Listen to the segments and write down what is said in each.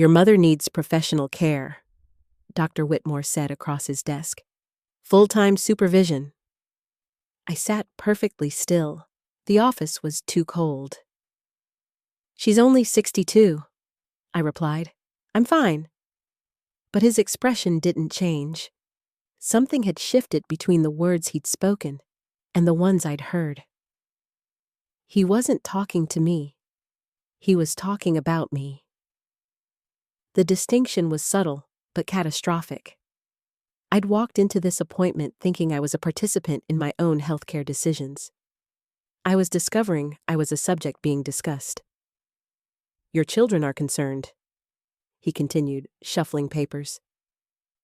Your mother needs professional care, Dr. Whitmore said across his desk. Full-time supervision. I sat perfectly still. The office was too cold. She's only 62, I replied. I'm fine. But his expression didn't change. Something had shifted between the words he'd spoken and the ones I'd heard. He wasn't talking to me. He was talking about me. The distinction was subtle, but catastrophic. I'd walked into this appointment thinking I was a participant in my own healthcare decisions. I was discovering I was a subject being discussed. Your children are concerned, he continued, shuffling papers.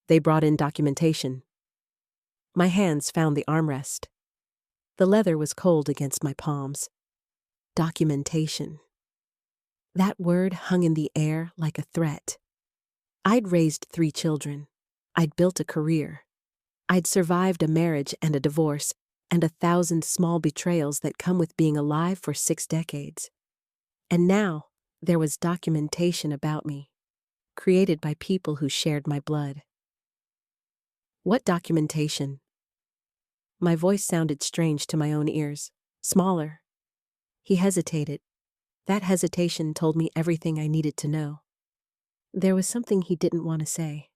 They brought in documentation. My hands found the armrest. The leather was cold against my palms. Documentation. That word hung in the air like a threat. I'd raised 3 children. I'd built a career. I'd survived a marriage and a divorce and 1,000 small betrayals that come with being alive for 6 decades. And now, there was documentation about me, created by people who shared my blood. What documentation? My voice sounded strange to my own ears, smaller. He hesitated. That hesitation told me everything I needed to know. There was something he didn't want to say.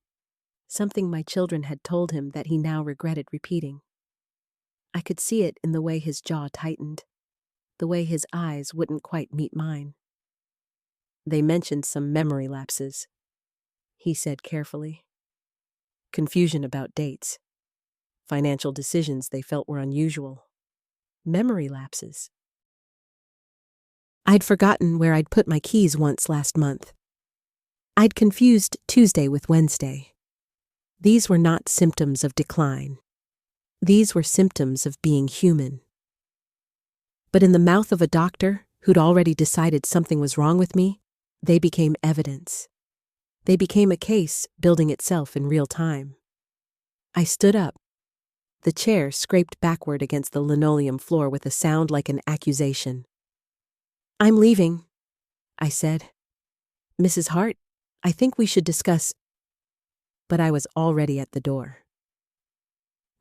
Something my children had told him that he now regretted repeating. I could see it in the way his jaw tightened, the way his eyes wouldn't quite meet mine. They mentioned some memory lapses, he said carefully. Confusion about dates. Financial decisions they felt were unusual. Memory lapses. I'd forgotten where I'd put my keys once last month. I'd confused Tuesday with Wednesday. These were not symptoms of decline. These were symptoms of being human. But in the mouth of a doctor who'd already decided something was wrong with me, they became evidence. They became a case building itself in real time. I stood up. The chair scraped backward against the linoleum floor with a sound like an accusation. I'm leaving, I said. Mrs. Hart, I think we should discuss. But I was already at the door.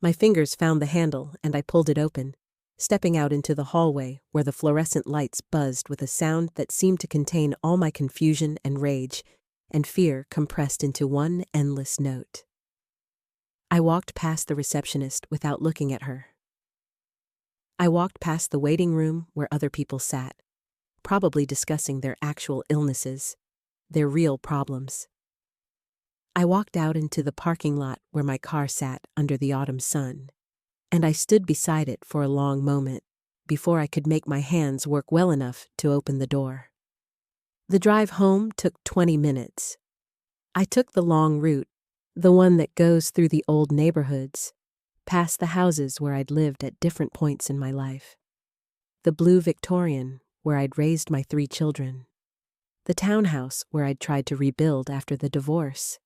My fingers found the handle and I pulled it open, stepping out into the hallway where the fluorescent lights buzzed with a sound that seemed to contain all my confusion and rage and fear compressed into one endless note. I walked past the receptionist without looking at her. I walked past the waiting room where other people sat, probably discussing their actual illnesses, their real problems. I walked out into the parking lot where my car sat under the autumn sun, and I stood beside it for a long moment before I could make my hands work well enough to open the door. The drive home took 20 minutes. I took the long route, the one that goes through the old neighborhoods, past the houses where I'd lived at different points in my life. The blue Victorian, where I'd raised my 3 children. The townhouse where I'd tried to rebuild after the divorce.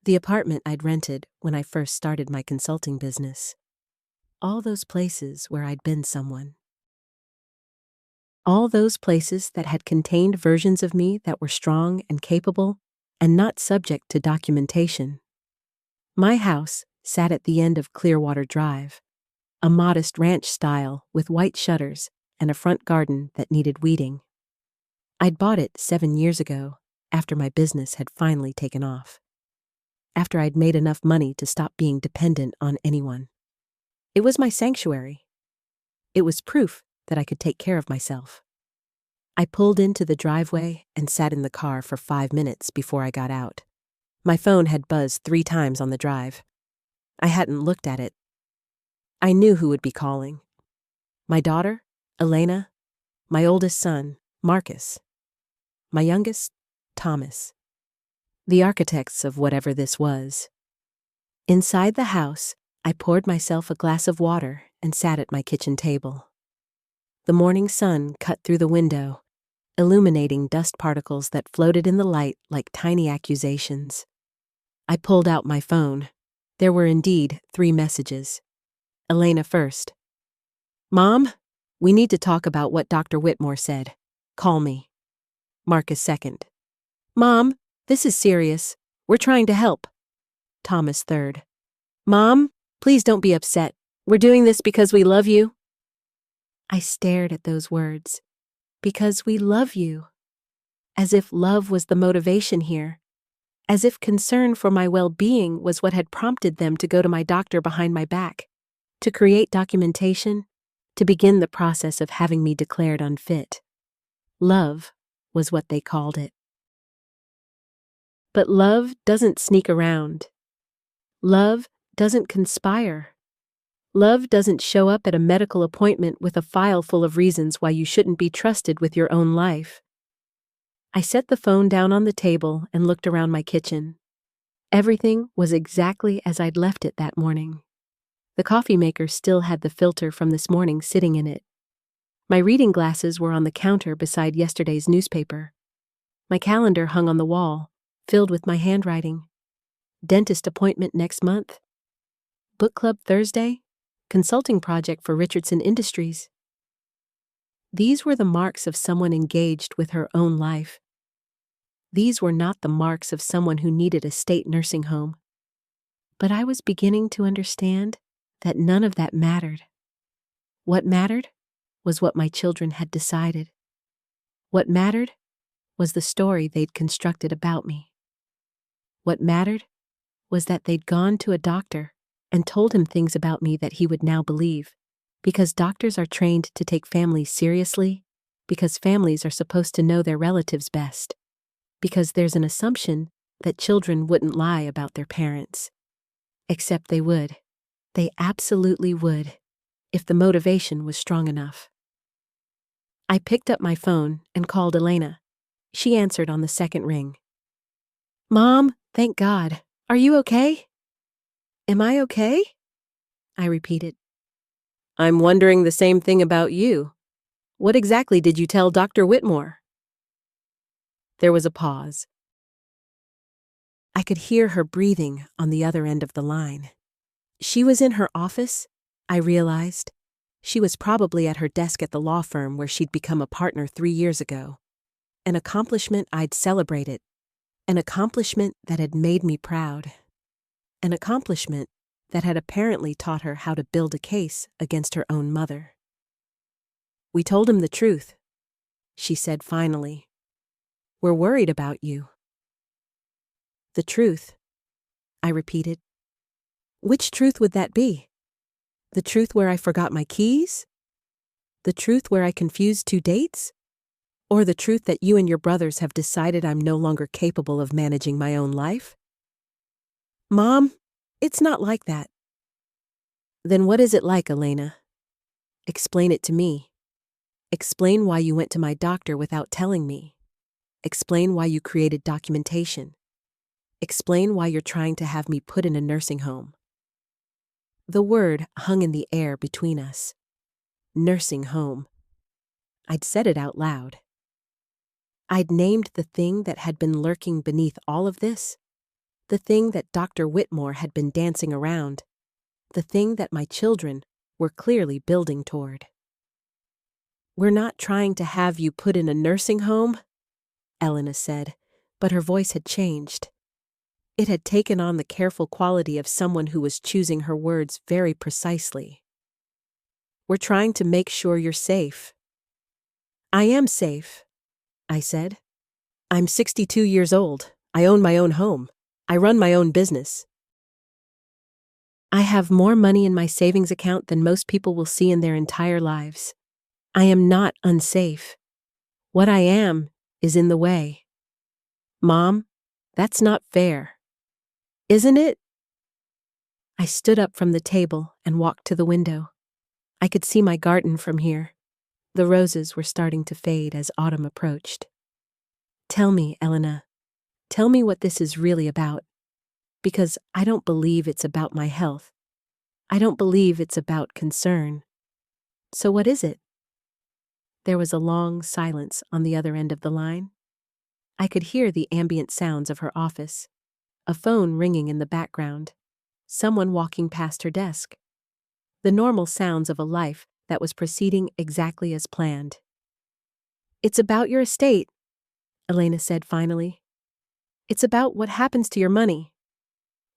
The apartment I'd rented when I first started my consulting business. All those places where I'd been someone. All those places that had contained versions of me that were strong and capable and not subject to documentation. My house sat at the end of Clearwater Drive, a modest ranch style with white shutters and a front garden that needed weeding. I'd bought it 7 years ago, after my business had finally taken off. After I'd made enough money to stop being dependent on anyone. It was my sanctuary. It was proof that I could take care of myself. I pulled into the driveway and sat in the car for 5 minutes before I got out. My phone had buzzed 3 times on the drive. I hadn't looked at it. I knew who would be calling. My daughter, Elena, my oldest son, Marcus, my youngest, Thomas. The architects of whatever this was. Inside the house, I poured myself a glass of water and sat at my kitchen table. The morning sun cut through the window, illuminating dust particles that floated in the light like tiny accusations. I pulled out my phone. There were indeed 3 messages. Elena first. Mom, we need to talk about what Dr. Whitmore said. Call me. Marcus second. Mom, this is serious. We're trying to help. Thomas III. Mom, please don't be upset. We're doing this because we love you. I stared at those words. Because we love you. As if love was the motivation here. As if concern for my well-being was what had prompted them to go to my doctor behind my back, to create documentation, to begin the process of having me declared unfit. Love was what they called it. But love doesn't sneak around. Love doesn't conspire. Love doesn't show up at a medical appointment with a file full of reasons why you shouldn't be trusted with your own life. I set the phone down on the table and looked around my kitchen. Everything was exactly as I'd left it that morning. The coffee maker still had the filter from this morning sitting in it. My reading glasses were on the counter beside yesterday's newspaper. My calendar hung on the wall, filled with my handwriting. Dentist appointment next month. Book club Thursday. Consulting project for Richardson Industries. These were the marks of someone engaged with her own life. These were not the marks of someone who needed a state nursing home. But I was beginning to understand that none of that mattered. What mattered was what my children had decided. What mattered was the story they'd constructed about me. What mattered was that they'd gone to a doctor and told him things about me that he would now believe, because doctors are trained to take families seriously, because families are supposed to know their relatives best, because there's an assumption that children wouldn't lie about their parents. Except they would. They absolutely would, if the motivation was strong enough. I picked up my phone and called Elena. She answered on the second ring. Mom, thank God. Are you okay? Am I okay? I repeated. I'm wondering the same thing about you. What exactly did you tell Dr. Whitmore? There was a pause. I could hear her breathing on the other end of the line. She was in her office, I realized. She was probably at her desk at the law firm where she'd become a partner 3 years ago. An accomplishment I'd celebrated. An accomplishment that had made me proud. An accomplishment that had apparently taught her how to build a case against her own mother. We told him the truth, she said finally. We're worried about you. The truth, I repeated. Which truth would that be? The truth where I forgot my keys? The truth where I confused 2 dates? Or the truth that you and your brothers have decided I'm no longer capable of managing my own life? Mom, it's not like that. Then what is it like, Elena? Explain it to me. Explain why you went to my doctor without telling me. Explain why you created documentation. Explain why you're trying to have me put in a nursing home. The word hung in the air between us. Nursing home. I'd said it out loud. I'd named the thing that had been lurking beneath all of this. The thing that Dr. Whitmore had been dancing around. The thing that my children were clearly building toward. We're not trying to have you put in a nursing home, Elena said, but her voice had changed. It had taken on the careful quality of someone who was choosing her words very precisely. We're trying to make sure you're safe. I am safe, I said. I'm 62 years old. I own my own home. I run my own business. I have more money in my savings account than most people will see in their entire lives. I am not unsafe. What I am is in the way. Mom, that's not fair. Isn't it? I stood up from the table and walked to the window. I could see my garden from here. The roses were starting to fade as autumn approached. Tell me, Elena, tell me what this is really about. Because I don't believe it's about my health. I don't believe it's about concern. So what is it? There was a long silence on the other end of the line. I could hear the ambient sounds of her office. A phone ringing in the background. Someone walking past her desk. The normal sounds of a life that was proceeding exactly as planned. It's about your estate, Elena said finally. It's about what happens to your money.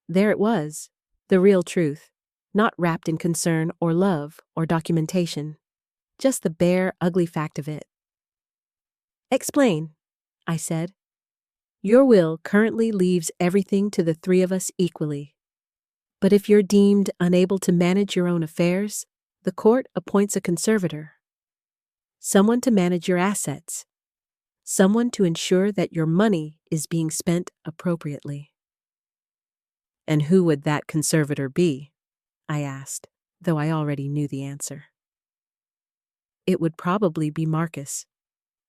There it was, the real truth, not wrapped in concern or love or documentation. Just the bare, ugly fact of it. Explain, I said. Your will currently leaves everything to the three of us equally. But if you're deemed unable to manage your own affairs, the court appoints a conservator. Someone to manage your assets. Someone to ensure that your money is being spent appropriately. And who would that conservator be? I asked, though I already knew the answer. It would probably be Marcus,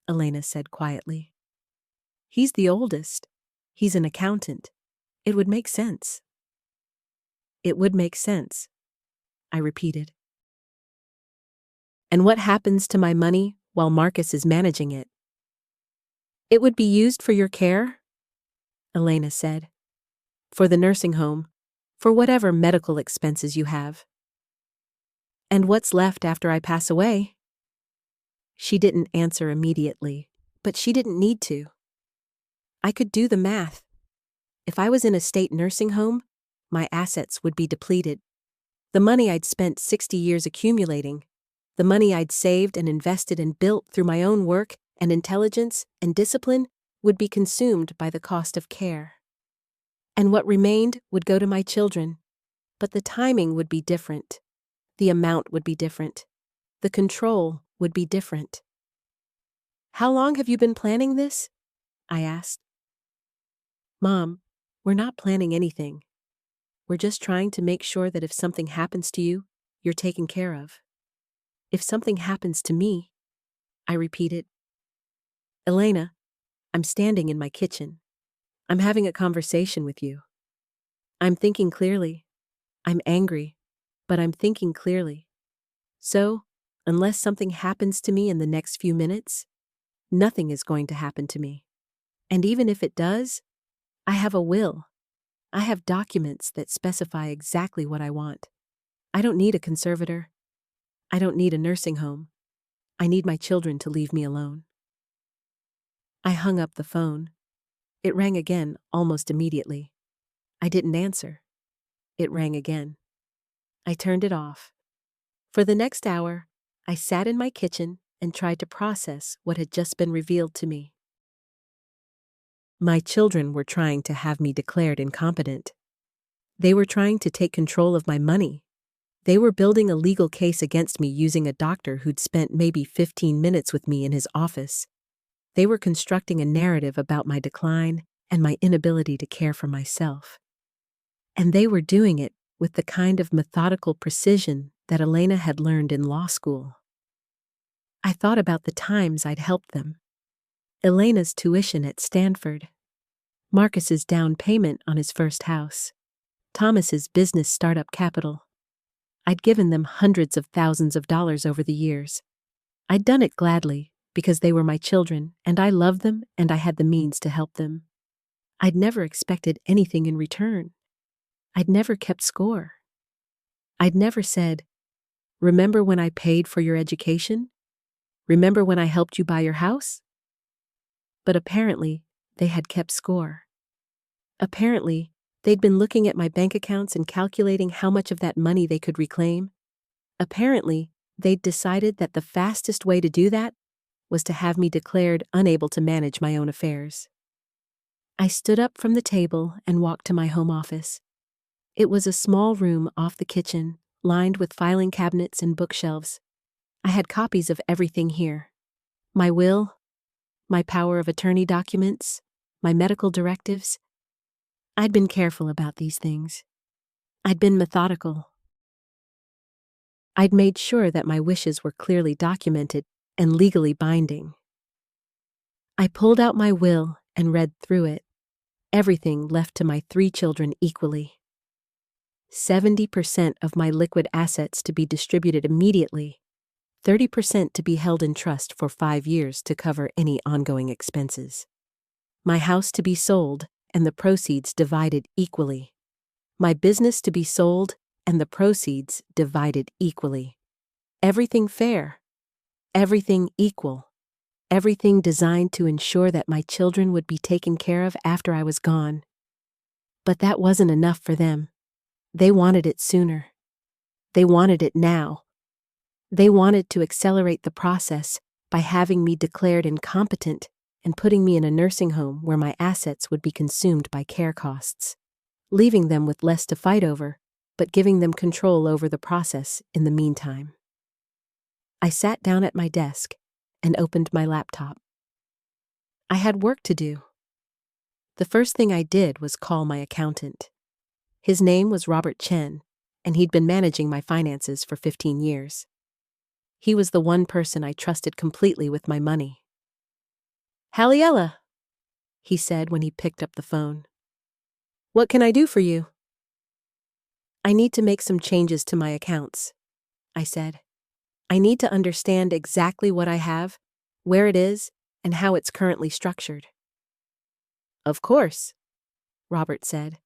Elena said quietly. He's the oldest. He's an accountant. It would make sense. It would make sense, I repeated. And what happens to my money while Marcus is managing it? It would be used for your care, Elena said. For the nursing home, for whatever medical expenses you have. And what's left after I pass away? She didn't answer immediately, but she didn't need to. I could do the math. If I was in a state nursing home, my assets would be depleted. The money I'd spent 60 years accumulating, the money I'd saved and invested and built through my own work and intelligence and discipline would be consumed by the cost of care. And what remained would go to my children, but the timing would be different. The amount would be different. The control would be different. How long have you been planning this? I asked. Mom, we're not planning anything. We're just trying to make sure that if something happens to you, you're taken care of. If something happens to me, I repeated. Elena, I'm standing in my kitchen. I'm having a conversation with you. I'm thinking clearly. I'm angry, but I'm thinking clearly. So, unless something happens to me in the next few minutes, nothing is going to happen to me. And even if it does, I have a will. I have documents that specify exactly what I want. I don't need a conservator. I don't need a nursing home. I need my children to leave me alone. I hung up the phone. It rang again almost immediately. I didn't answer. It rang again. I turned it off. For the next hour, I sat in my kitchen and tried to process what had just been revealed to me. My children were trying to have me declared incompetent. They were trying to take control of my money. They were building a legal case against me using a doctor who'd spent maybe 15 minutes with me in his office. They were constructing a narrative about my decline and my inability to care for myself. And they were doing it with the kind of methodical precision that Elena had learned in law school. I thought about the times I'd helped them. Elena's tuition at Stanford, Marcus's down payment on his first house, Thomas's business startup capital. I'd given them hundreds of thousands of dollars over the years. I'd done it gladly because they were my children and I loved them and I had the means to help them. I'd never expected anything in return. I'd never kept score. I'd never said, "Remember when I paid for your education? Remember when I helped you buy your house?" But apparently, they had kept score. Apparently, they'd been looking at my bank accounts and calculating how much of that money they could reclaim. Apparently, they'd decided that the fastest way to do that was to have me declared unable to manage my own affairs. I stood up from the table and walked to my home office. It was a small room off the kitchen, lined with filing cabinets and bookshelves. I had copies of everything here. My will, my power of attorney documents, my medical directives. I'd been careful about these things. I'd been methodical. I'd made sure that my wishes were clearly documented and legally binding. I pulled out my will and read through it. Everything left to my 3 children equally. 70% of my liquid assets to be distributed immediately, 30% to be held in trust for 5 years to cover any ongoing expenses. My house to be sold and the proceeds divided equally. My business to be sold and the proceeds divided equally. Everything fair. Everything equal. everything designed to ensure that my children would be taken care of after I was gone. But that wasn't enough for them. They wanted it sooner. They wanted it now. They wanted to accelerate the process by having me declared incompetent and putting me in a nursing home where my assets would be consumed by care costs, leaving them with less to fight over, but giving them control over the process in the meantime. I sat down at my desk and opened my laptop. I had work to do. The first thing I did was call my accountant. His name was Robert Chen, and he'd been managing my finances for 15 years. He was the one person I trusted completely with my money. "Halliella," he said when he picked up the phone. "What can I do for you?" "I need to make some changes to my accounts," I said. "I need to understand exactly what I have, where it is, and how it's currently structured." "Of course," Robert said.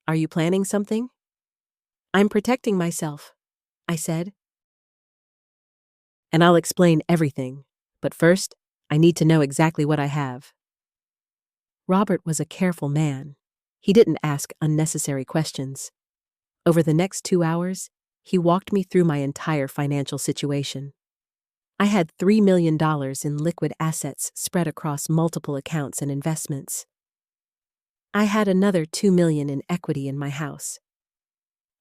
"Are you planning something?" "I'm protecting myself," I said. "And I'll explain everything, but first, I need to know exactly what I have." Robert was a careful man. He didn't ask unnecessary questions. Over the next 2 hours, he walked me through my entire financial situation. I had $3 million in liquid assets spread across multiple accounts and investments. I had another $2 million in equity in my house.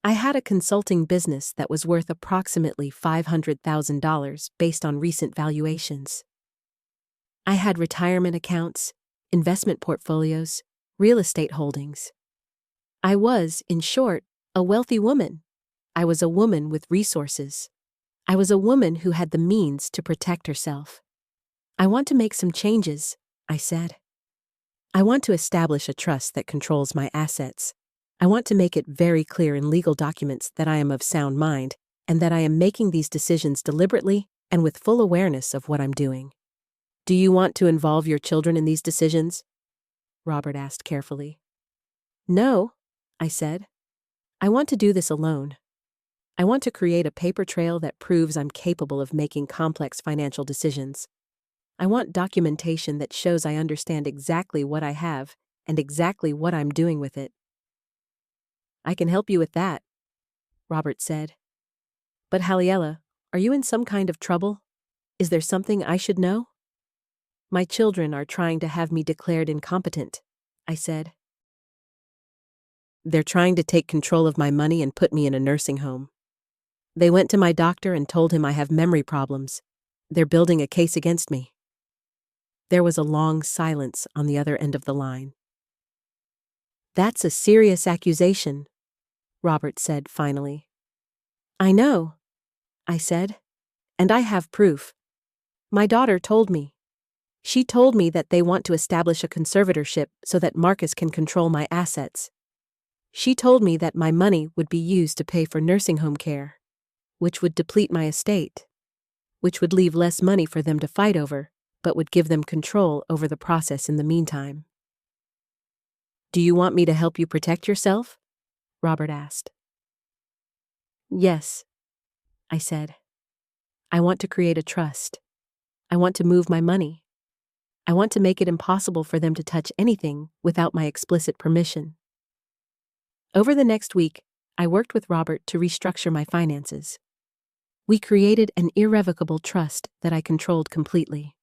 I had a consulting business that was worth approximately $500,000 based on recent valuations. I had retirement accounts, investment portfolios, real estate holdings. I was, in short, a wealthy woman. I was a woman with resources. I was a woman who had the means to protect herself. "I want to make some changes," I said. "I want to establish a trust that controls my assets. I want to make it very clear in legal documents that I am of sound mind and that I am making these decisions deliberately and with full awareness of what I'm doing." "Do you want to involve your children in these decisions?" Robert asked carefully. "No," I said. "I want to do this alone. I want to create a paper trail that proves I'm capable of making complex financial decisions. I want documentation that shows I understand exactly what I have and exactly what I'm doing with it." "I can help you with that," Robert said. "But Halliella, are you in some kind of trouble? Is there something I should know?" "My children are trying to have me declared incompetent," I said. "They're trying to take control of my money and put me in a nursing home. They went to my doctor and told him I have memory problems. They're building a case against me." There was a long silence on the other end of the line. "That's a serious accusation," Robert said finally. "I know," I said, "and I have proof. My daughter told me. She told me that they want to establish a conservatorship so that Marcus can control my assets. She told me that my money would be used to pay for nursing home care, which would deplete my estate, which would leave less money for them to fight over, but would give them control over the process in the meantime." "Do you want me to help you protect yourself?" Robert asked. "Yes," I said. "I want to create a trust. I want to move my money. I want to make it impossible for them to touch anything without my explicit permission." Over the next week, I worked with Robert to restructure my finances. We created an irrevocable trust that I controlled completely.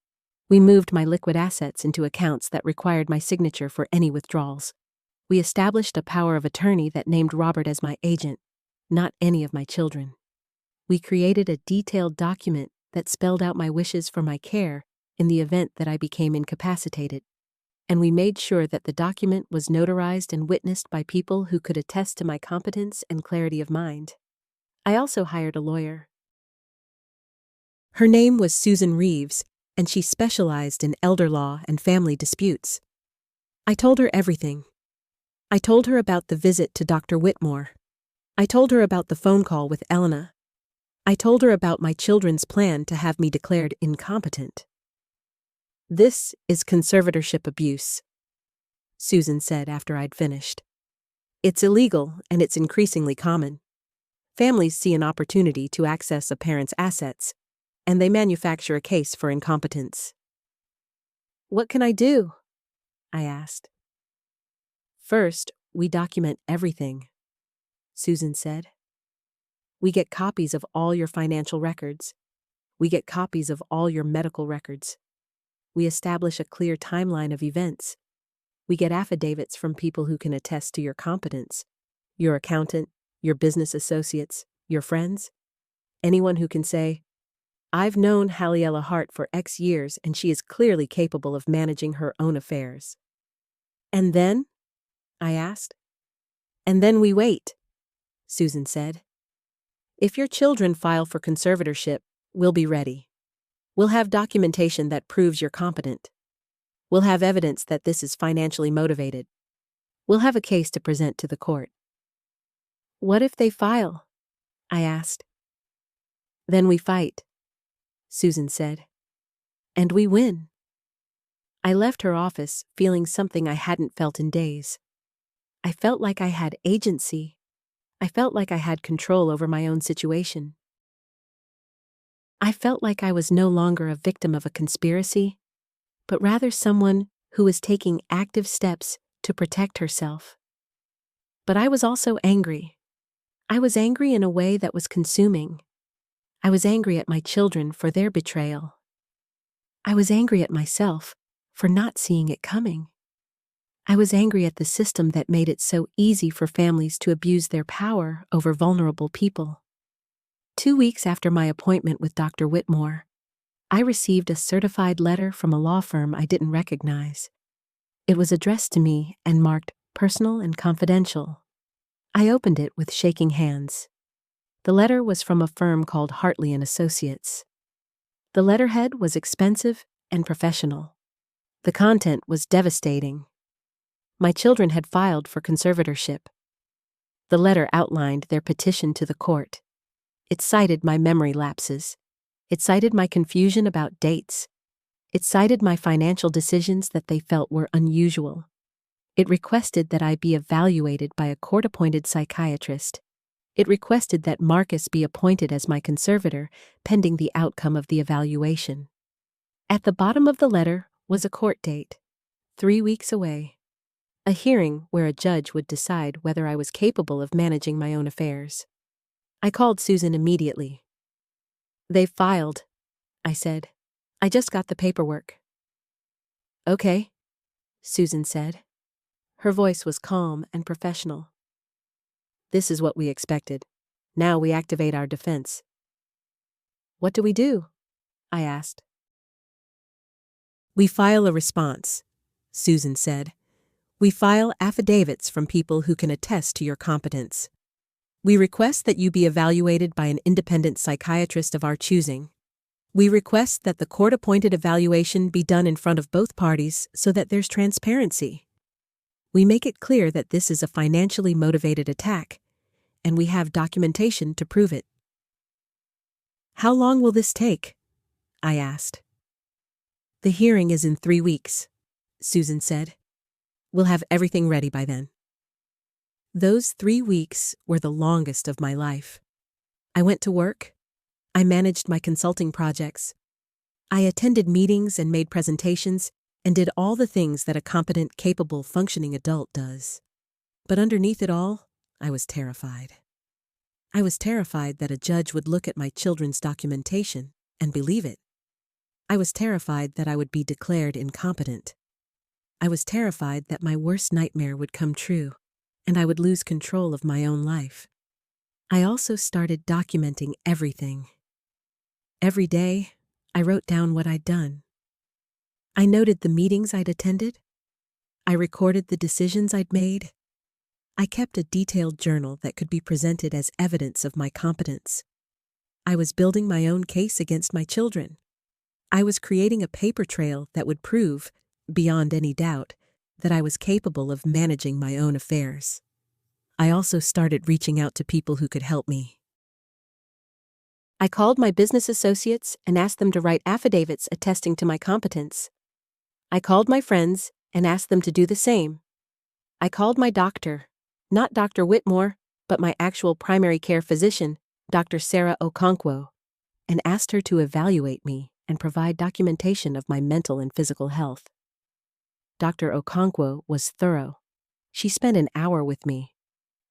We moved my liquid assets into accounts that required my signature for any withdrawals. We established a power of attorney that named Robert as my agent, not any of my children. We created a detailed document that spelled out my wishes for my care in the event that I became incapacitated, and we made sure that the document was notarized and witnessed by people who could attest to my competence and clarity of mind. I also hired a lawyer. Her name was Susan Reeves, and she specialized in elder law and family disputes. I told her everything. I told her about the visit to Dr. Whitmore. I told her about the phone call with Elena. I told her about my children's plan to have me declared incompetent. "This is conservatorship abuse," Susan said after I'd finished. "It's illegal and it's increasingly common. Families see an opportunity to access a parent's assets, and they manufacture a case for incompetence. What can I do? I asked. First, we document everything, Susan said. We get copies of all your financial records. We get copies of all your medical records. We establish a clear timeline of events. We get affidavits from people who can attest to your competence. Your accountant, your business associates, your friends. Anyone who can say, I've known Halliella Hart for X years and she is clearly capable of managing her own affairs. And then? I asked. And then we wait, Susan said. If your children file for conservatorship, we'll be ready. We'll have documentation that proves you're competent. We'll have evidence that this is financially motivated. We'll have a case to present to the court. What if they file? I asked. Then we fight, Susan said. And we win. I left her office feeling something I hadn't felt in days. I felt like I had agency. I felt like I had control over my own situation. I felt like I was no longer a victim of a conspiracy, but rather someone who was taking active steps to protect herself. But I was also angry. I was angry in a way that was consuming. I was angry at my children for their betrayal. I was angry at myself for not seeing it coming. I was angry at the system that made it so easy for families to abuse their power over vulnerable people. 2 weeks after my appointment with Dr. Whitmore, I received a certified letter from a law firm I didn't recognize. It was addressed to me and marked personal and confidential. I opened it with shaking hands. The letter was from a firm called Hartley & Associates. The letterhead was expensive and professional. The content was devastating. My children had filed for conservatorship. The letter outlined their petition to the court. It cited my memory lapses. It cited my confusion about dates. It cited my financial decisions that they felt were unusual. It requested that I be evaluated by a court-appointed psychiatrist. It requested that Marcus be appointed as my conservator, pending the outcome of the evaluation. At the bottom of the letter was a court date, 3 weeks away. A hearing where a judge would decide whether I was capable of managing my own affairs. I called Susan immediately. They've filed, I said. I just got the paperwork. Okay, Susan said. Her voice was calm and professional. This is what we expected. Now we activate our defense. What do we do? I asked. We file a response, Susan said. We file affidavits from people who can attest to your competence. We request that you be evaluated by an independent psychiatrist of our choosing. We request that the court-appointed evaluation be done in front of both parties so that there's transparency. We make it clear that this is a financially motivated attack, and we have documentation to prove it. How long will this take? I asked. The hearing is in 3 weeks, Susan said. We'll have everything ready by then. Those 3 weeks were the longest of my life. I went to work. I managed my consulting projects. I attended meetings and made presentations and did all the things that a competent, capable, functioning adult does. But underneath it all, I was terrified. I was terrified that a judge would look at my children's documentation and believe it. I was terrified that I would be declared incompetent. I was terrified that my worst nightmare would come true, and I would lose control of my own life. I also started documenting everything. Every day, I wrote down what I'd done. I noted the meetings I'd attended. I recorded the decisions I'd made. I kept a detailed journal that could be presented as evidence of my competence. I was building my own case against my children. I was creating a paper trail that would prove, beyond any doubt, that I was capable of managing my own affairs. I also started reaching out to people who could help me. I called my business associates and asked them to write affidavits attesting to my competence. I called my friends and asked them to do the same. I called my doctor, not Dr. Whitmore, but my actual primary care physician, Dr. Sarah Okonkwo, and asked her to evaluate me and provide documentation of my mental and physical health. Dr. Okonkwo was thorough. She spent an hour with me.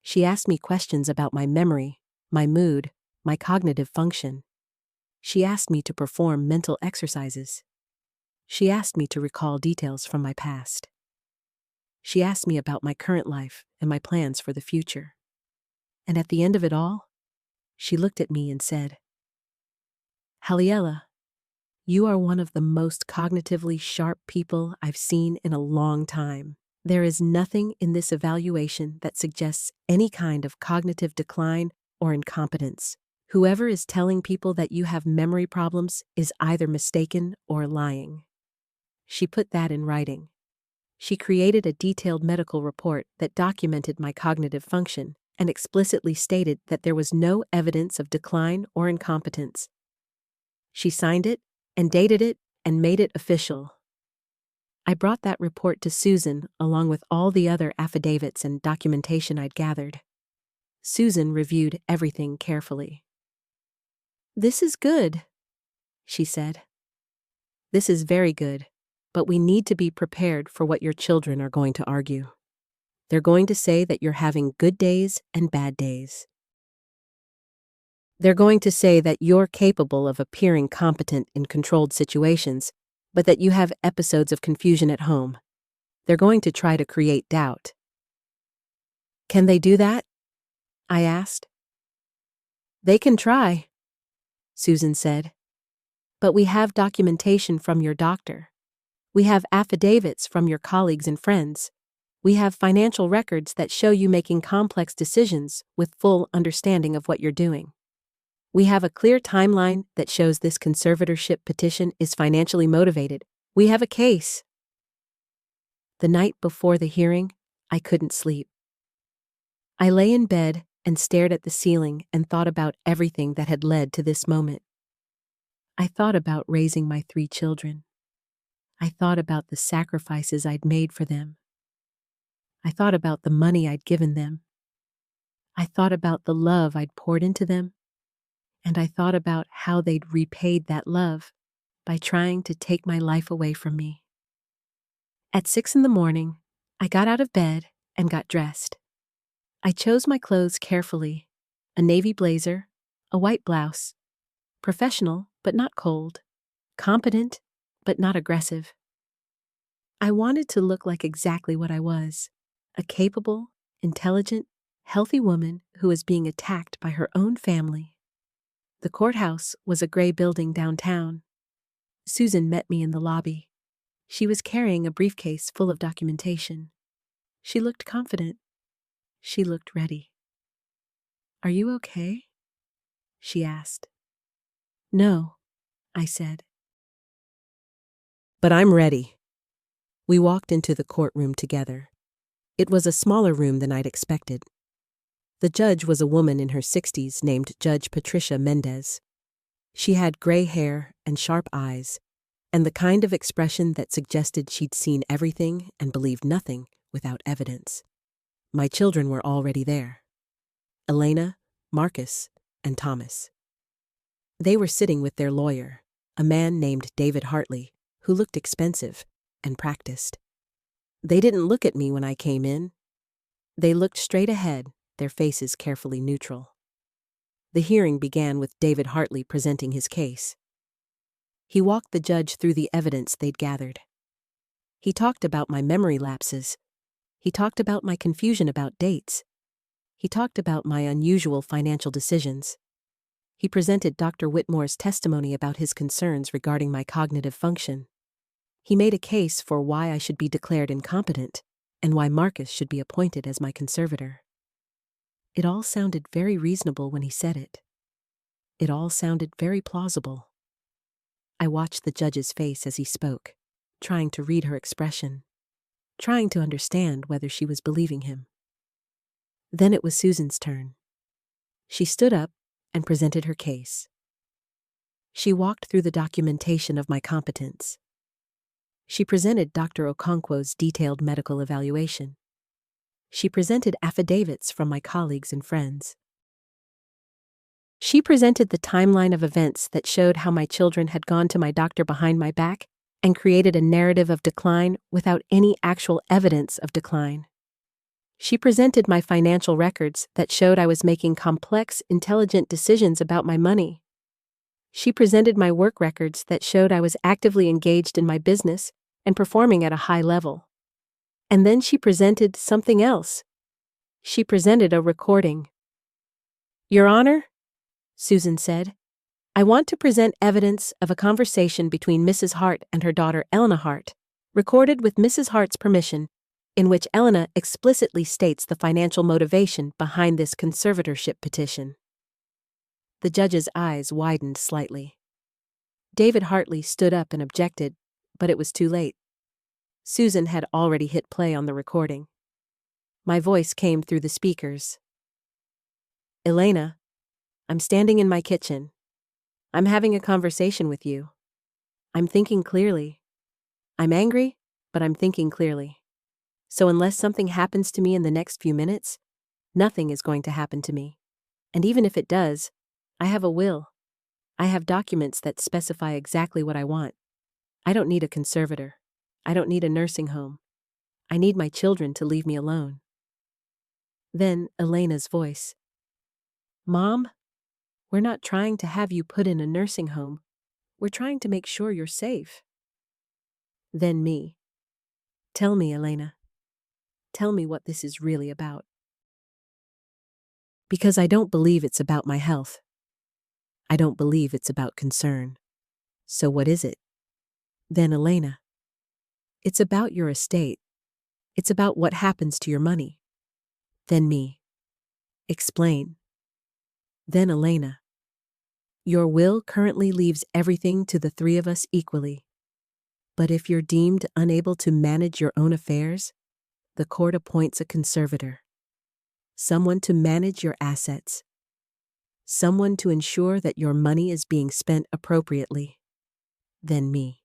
She asked me questions about my memory, my mood, my cognitive function. She asked me to perform mental exercises. She asked me to recall details from my past. She asked me about my current life and my plans for the future. And at the end of it all, she looked at me and said, "Haliela, you are one of the most cognitively sharp people I've seen in a long time. There is nothing in this evaluation that suggests any kind of cognitive decline or incompetence. Whoever is telling people that you have memory problems is either mistaken or lying." She put that in writing. She created a detailed medical report that documented my cognitive function and explicitly stated that there was no evidence of decline or incompetence. She signed it and dated it and made it official. I brought that report to Susan along with all the other affidavits and documentation I'd gathered. Susan reviewed everything carefully. "This is good," she said. "This is very good, but we need to be prepared for what your children are going to argue. They're going to say that you're having good days and bad days. They're going to say that you're capable of appearing competent in controlled situations, but that you have episodes of confusion at home. They're going to try to create doubt." "Can they do that?" I asked. "They can try," Susan said. "But we have documentation from your doctor. We have affidavits from your colleagues and friends. We have financial records that show you making complex decisions with full understanding of what you're doing. We have a clear timeline that shows this conservatorship petition is financially motivated. We have a case." The night before the hearing, I couldn't sleep. I lay in bed and stared at the ceiling and thought about everything that had led to this moment. I thought about raising my 3 children. I thought about the sacrifices I'd made for them. I thought about the money I'd given them. I thought about the love I'd poured into them. And I thought about how they'd repaid that love by trying to take my life away from me. At 6 a.m, I got out of bed and got dressed. I chose my clothes carefully: a navy blazer, a white blouse, professional but not cold, competent but not aggressive. I wanted to look like exactly what I was: a capable, intelligent, healthy woman who was being attacked by her own family. The courthouse was a gray building downtown. Susan met me in the lobby. She was carrying a briefcase full of documentation. She looked confident. She looked ready. "Are you okay?" she asked. "No," I said. "But I'm ready." We walked into the courtroom together. It was a smaller room than I'd expected. The judge was a woman in her 60s named Judge Patricia Mendez. She had gray hair and sharp eyes, and the kind of expression that suggested she'd seen everything and believed nothing without evidence. My children were already there: Elena, Marcus, and Thomas. They were sitting with their lawyer, a man named David Hartley, who looked expensive and practiced. They didn't look at me when I came in. They looked straight ahead, their faces carefully neutral. The hearing began with David Hartley presenting his case. He walked the judge through the evidence they'd gathered. He talked about my memory lapses. He talked about my confusion about dates. He talked about my unusual financial decisions. He presented Dr. Whitmore's testimony about his concerns regarding my cognitive function. He made a case for why I should be declared incompetent and why Marcus should be appointed as my conservator. It all sounded very reasonable when he said it. It all sounded very plausible. I watched the judge's face as he spoke, trying to read her expression, trying to understand whether she was believing him. Then it was Susan's turn. She stood up and presented her case. She walked through the documentation of my competence. She presented Dr. Okonkwo's detailed medical evaluation. She presented affidavits from my colleagues and friends. She presented the timeline of events that showed how my children had gone to my doctor behind my back and created a narrative of decline without any actual evidence of decline. She presented my financial records that showed I was making complex, intelligent decisions about my money. She presented my work records that showed I was actively engaged in my business and performing at a high level. And then she presented something else. She presented a recording. "Your Honor," Susan said, "I want to present evidence of a conversation between Mrs. Hart and her daughter Elena Hart, recorded with Mrs. Hart's permission, in which Elena explicitly states the financial motivation behind this conservatorship petition." The judge's eyes widened slightly. David Hartley stood up and objected, but it was too late. Susan had already hit play on the recording. My voice came through the speakers. "Elena, I'm standing in my kitchen. I'm having a conversation with you. I'm thinking clearly. I'm angry, but I'm thinking clearly. So unless something happens to me in the next few minutes, nothing is going to happen to me. And even if it does, I have a will. I have documents that specify exactly what I want. I don't need a conservator. I don't need a nursing home. I need my children to leave me alone." Then Elena's voice. "Mom, we're not trying to have you put in a nursing home. We're trying to make sure you're safe." Then me. "Tell me, Elena. Tell me what this is really about." "Because I don't believe it's about my health. I don't believe it's about concern. So what is it?" Then Elena. "It's about your estate. It's about what happens to your money." Then me. "Explain." Then Elena. "Your will currently leaves everything to the three of us equally. But if you're deemed unable to manage your own affairs, the court appoints a conservator. Someone to manage your assets. Someone to ensure that your money is being spent appropriately." Then me.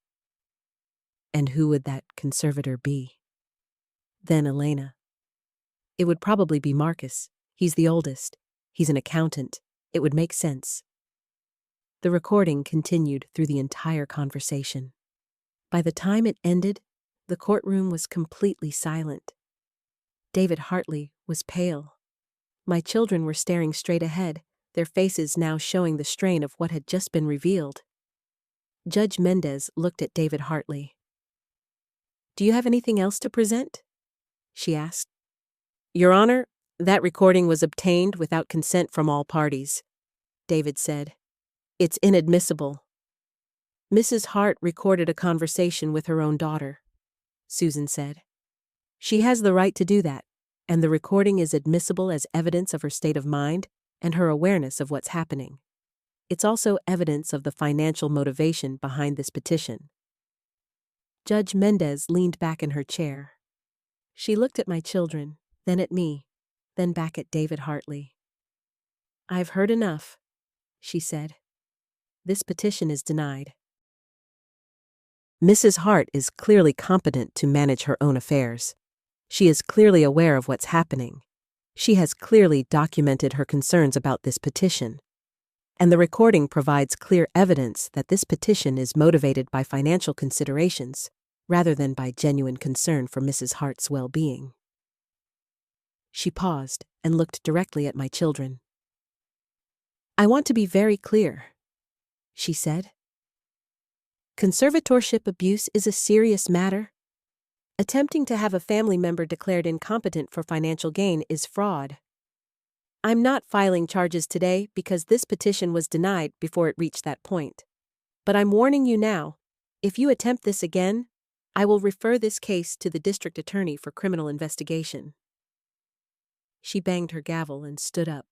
"And who would that conservator be?" Then Elena. "It would probably be Marcus. He's the oldest. He's an accountant. It would make sense." The recording continued through the entire conversation. By the time it ended, the courtroom was completely silent. David Hartley was pale. My children were staring straight ahead, their faces now showing the strain of what had just been revealed. Judge Mendez looked at David Hartley. "Do you have anything else to present?" she asked. "Your Honor, that recording was obtained without consent from all parties," David said. "It's inadmissible." "Mrs. Hart recorded a conversation with her own daughter," Susan said. "She has the right to do that, and the recording is admissible as evidence of her state of mind and her awareness of what's happening. It's also evidence of the financial motivation behind this petition." Judge Mendez leaned back in her chair. She looked at my children, then at me, then back at David Hartley. "I've heard enough," she said. "This petition is denied." Mrs. Hart is clearly competent to manage her own affairs. She is clearly aware of what's happening. She has clearly documented her concerns about this petition. And the recording provides clear evidence that this petition is motivated by financial considerations rather than by genuine concern for Mrs. Hart's well-being. She paused and looked directly at my children. "I want to be very clear," she said. "Conservatorship abuse is a serious matter. Attempting to have a family member declared incompetent for financial gain is fraud. I'm not filing charges today because this petition was denied before it reached that point. But I'm warning you now, if you attempt this again, I will refer this case to the district attorney for criminal investigation." She banged her gavel and stood up.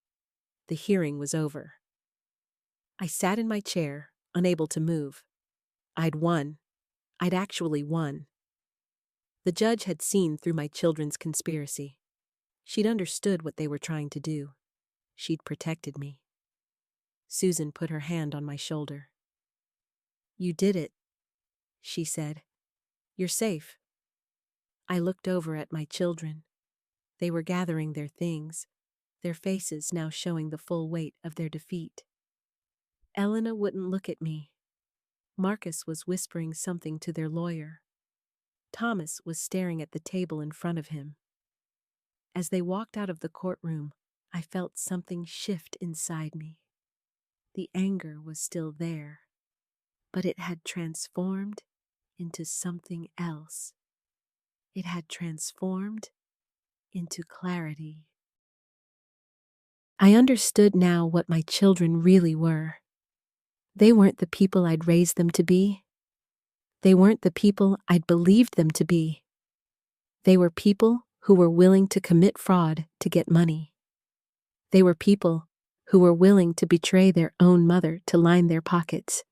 The hearing was over. I sat in my chair, unable to move. I'd won. I'd actually won. The judge had seen through my children's conspiracy. She'd understood what they were trying to do. She'd protected me. Susan put her hand on my shoulder. "You did it," she said. "You're safe." I looked over at my children. They were gathering their things, their faces now showing the full weight of their defeat. Elena wouldn't look at me. Marcus was whispering something to their lawyer. Thomas was staring at the table in front of him. As they walked out of the courtroom, I felt something shift inside me. The anger was still there, but it had transformed into something else. It had transformed into clarity. I understood now what my children really were. They weren't the people I'd raised them to be. They weren't the people I'd believed them to be. They were people who were willing to commit fraud to get money. They were people who were willing to betray their own mother to line their pockets.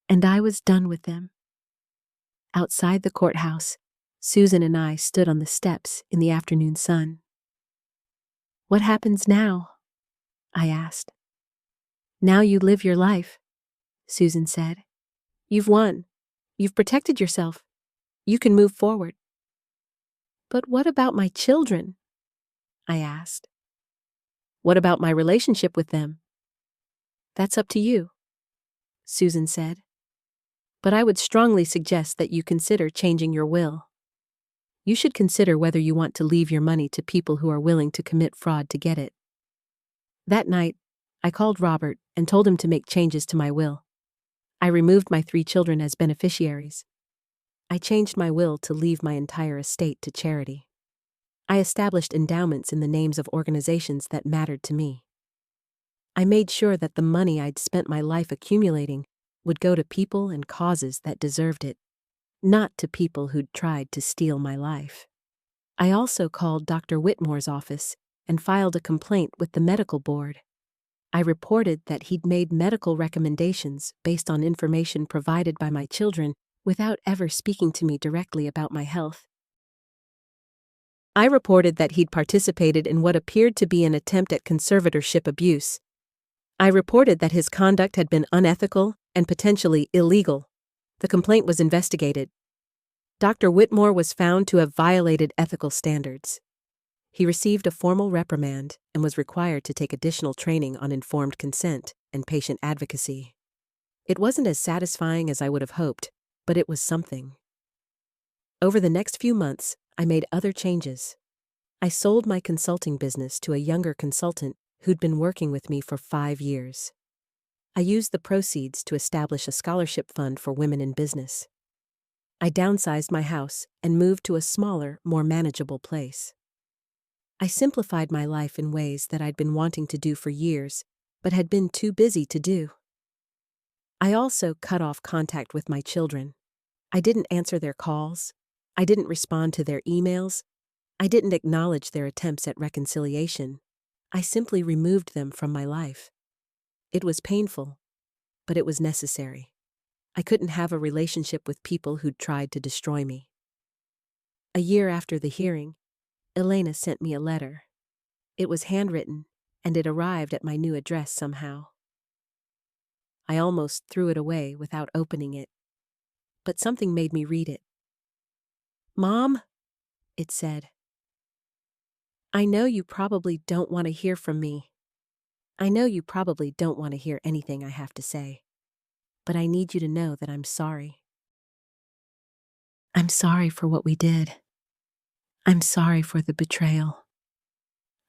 And I was done with them. Outside the courthouse, Susan and I stood on the steps in the afternoon sun. "What happens now?" I asked. "Now you live your life," Susan said. "You've won. You've protected yourself. You can move forward." "But what about my children?" I asked. "What about my relationship with them?" "That's up to you," Susan said. "But I would strongly suggest that you consider changing your will. You should consider whether you want to leave your money to people who are willing to commit fraud to get it." That night, I called Robert and told him to make changes to my will. I removed my 3 children as beneficiaries. I changed my will to leave my entire estate to charity. I established endowments in the names of organizations that mattered to me. I made sure that the money I'd spent my life accumulating would go to people and causes that deserved it, not to people who'd tried to steal my life. I also called Dr. Whitmore's office and filed a complaint with the medical board. I reported that he'd made medical recommendations based on information provided by my children without ever speaking to me directly about my health. I reported that he'd participated in what appeared to be an attempt at conservatorship abuse. I reported that his conduct had been unethical and potentially illegal. The complaint was investigated. Dr. Whitmore was found to have violated ethical standards. He received a formal reprimand and was required to take additional training on informed consent and patient advocacy. It wasn't as satisfying as I would have hoped, but it was something. Over the next few months, I made other changes. I sold my consulting business to a younger consultant who'd been working with me for 5 years. I used the proceeds to establish a scholarship fund for women in business. I downsized my house and moved to a smaller, more manageable place. I simplified my life in ways that I'd been wanting to do for years, but had been too busy to do. I also cut off contact with my children. I didn't answer their calls. I didn't respond to their emails. I didn't acknowledge their attempts at reconciliation. I simply removed them from my life. It was painful, but it was necessary. I couldn't have a relationship with people who'd tried to destroy me. A year after the hearing, Elena sent me a letter. It was handwritten, and it arrived at my new address somehow. I almost threw it away without opening it, but something made me read it. "Mom," it said, "I know you probably don't want to hear from me. I know you probably don't want to hear anything I have to say, but I need you to know that I'm sorry. I'm sorry for what we did. I'm sorry for the betrayal.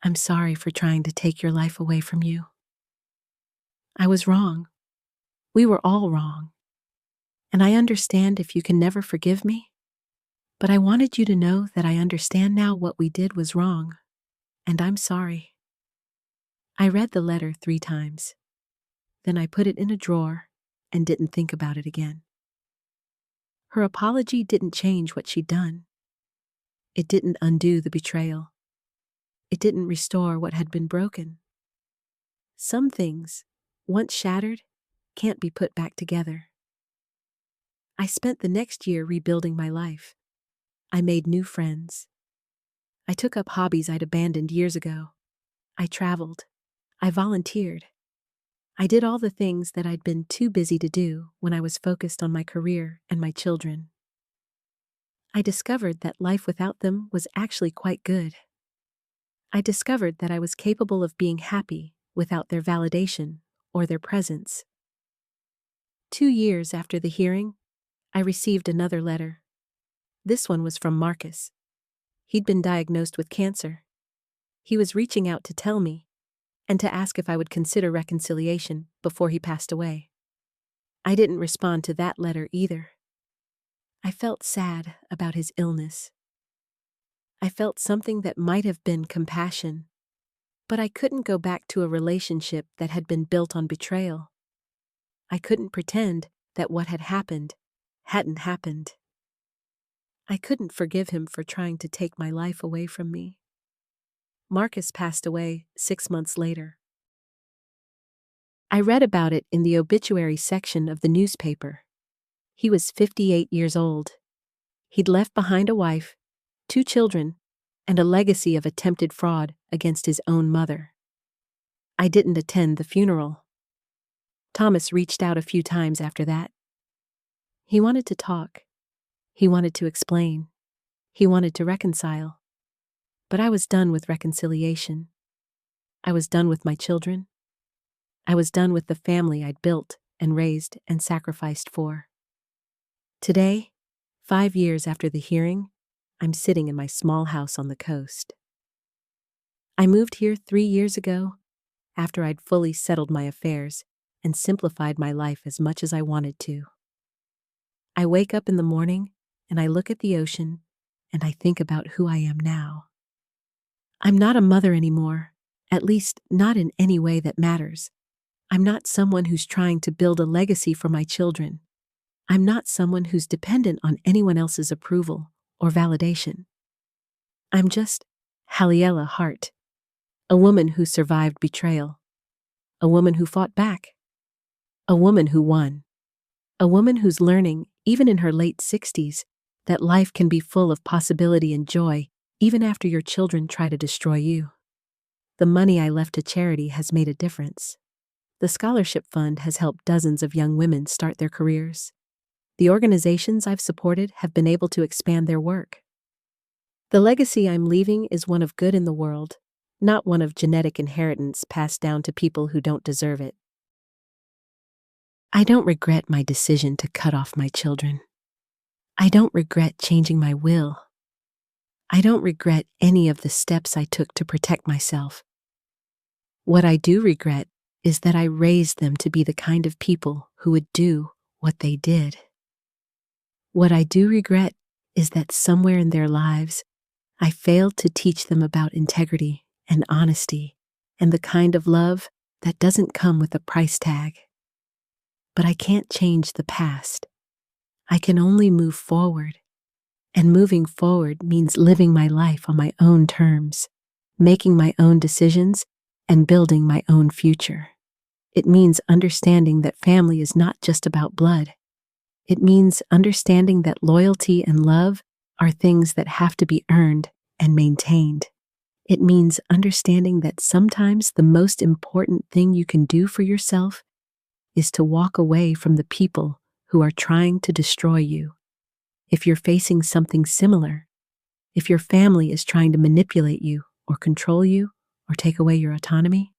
I'm sorry for trying to take your life away from you. I was wrong. We were all wrong. And I understand if you can never forgive me, but I wanted you to know that I understand now what we did was wrong, and I'm sorry." I read the letter 3 times. Then I put it in a drawer and didn't think about it again. Her apology didn't change what she'd done. It didn't undo the betrayal. It didn't restore what had been broken. Some things, once shattered, can't be put back together. I spent the next year rebuilding my life. I made new friends. I took up hobbies I'd abandoned years ago. I traveled. I volunteered. I did all the things that I'd been too busy to do when I was focused on my career and my children. I discovered that life without them was actually quite good. I discovered that I was capable of being happy without their validation or their presence. 2 years after the hearing, I received another letter. This one was from Marcus. He'd been diagnosed with cancer. He was reaching out to tell me and to ask if I would consider reconciliation before he passed away. I didn't respond to that letter either. I felt sad about his illness. I felt something that might have been compassion, but I couldn't go back to a relationship that had been built on betrayal. I couldn't pretend that what had happened hadn't happened. I couldn't forgive him for trying to take my life away from me. Marcus passed away 6 months later. I read about it in the obituary section of the newspaper. He was 58 years old. He'd left behind a wife, 2 children, and a legacy of attempted fraud against his own mother. I didn't attend the funeral. Thomas reached out a few times after that. He wanted to talk. He wanted to explain. He wanted to reconcile. But I was done with reconciliation. I was done with my children. I was done with the family I'd built and raised and sacrificed for. Today, 5 years after the hearing, I'm sitting in my small house on the coast. I moved here 3 years ago, after I'd fully settled my affairs and simplified my life as much as I wanted to. I wake up in the morning and I look at the ocean and I think about who I am now. I'm not a mother anymore, at least not in any way that matters. I'm not someone who's trying to build a legacy for my children. I'm not someone who's dependent on anyone else's approval or validation. I'm just Haliella Hart, a woman who survived betrayal, a woman who fought back, a woman who won, a woman who's learning, even in her late 60s, that life can be full of possibility and joy even after your children try to destroy you. The money I left to charity has made a difference. The scholarship fund has helped dozens of young women start their careers. The organizations I've supported have been able to expand their work. The legacy I'm leaving is one of good in the world, not one of genetic inheritance passed down to people who don't deserve it. I don't regret my decision to cut off my children. I don't regret changing my will. I don't regret any of the steps I took to protect myself. What I do regret is that I raised them to be the kind of people who would do what they did. What I do regret is that somewhere in their lives, I failed to teach them about integrity and honesty and the kind of love that doesn't come with a price tag. But I can't change the past. I can only move forward. And moving forward means living my life on my own terms, making my own decisions, and building my own future. It means understanding that family is not just about blood. It means understanding that loyalty and love are things that have to be earned and maintained. It means understanding that sometimes the most important thing you can do for yourself is to walk away from the people who are trying to destroy you. If you're facing something similar, if your family is trying to manipulate you or control you or take away your autonomy,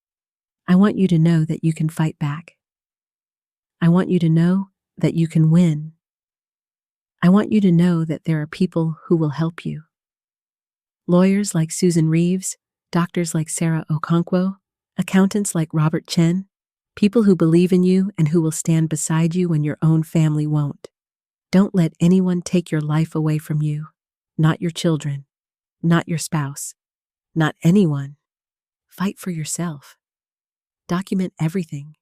I want you to know that you can fight back. I want you to know that you can win. I want you to know that there are people who will help you. Lawyers like Susan Reeves, doctors like Sarah Okonkwo, accountants like Robert Chen, people who believe in you and who will stand beside you when your own family won't. Don't let anyone take your life away from you, not your children, not your spouse, not anyone. Fight for yourself. Document everything.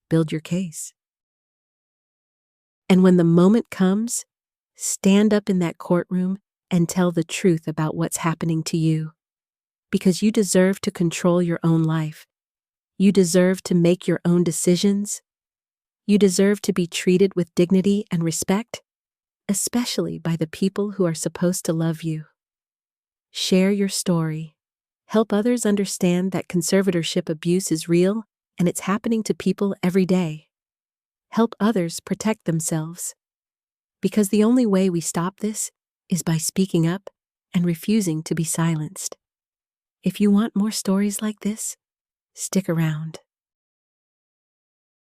Build your case. And when the moment comes, stand up in that courtroom and tell the truth about what's happening to you. Because you deserve to control your own life. You deserve to make your own decisions. You deserve to be treated with dignity and respect, especially by the people who are supposed to love you. Share your story. Help others understand that conservatorship abuse is real and it's happening to people every day. Help others protect themselves. Because the only way we stop this is by speaking up and refusing to be silenced. If you want more stories like this, stick around.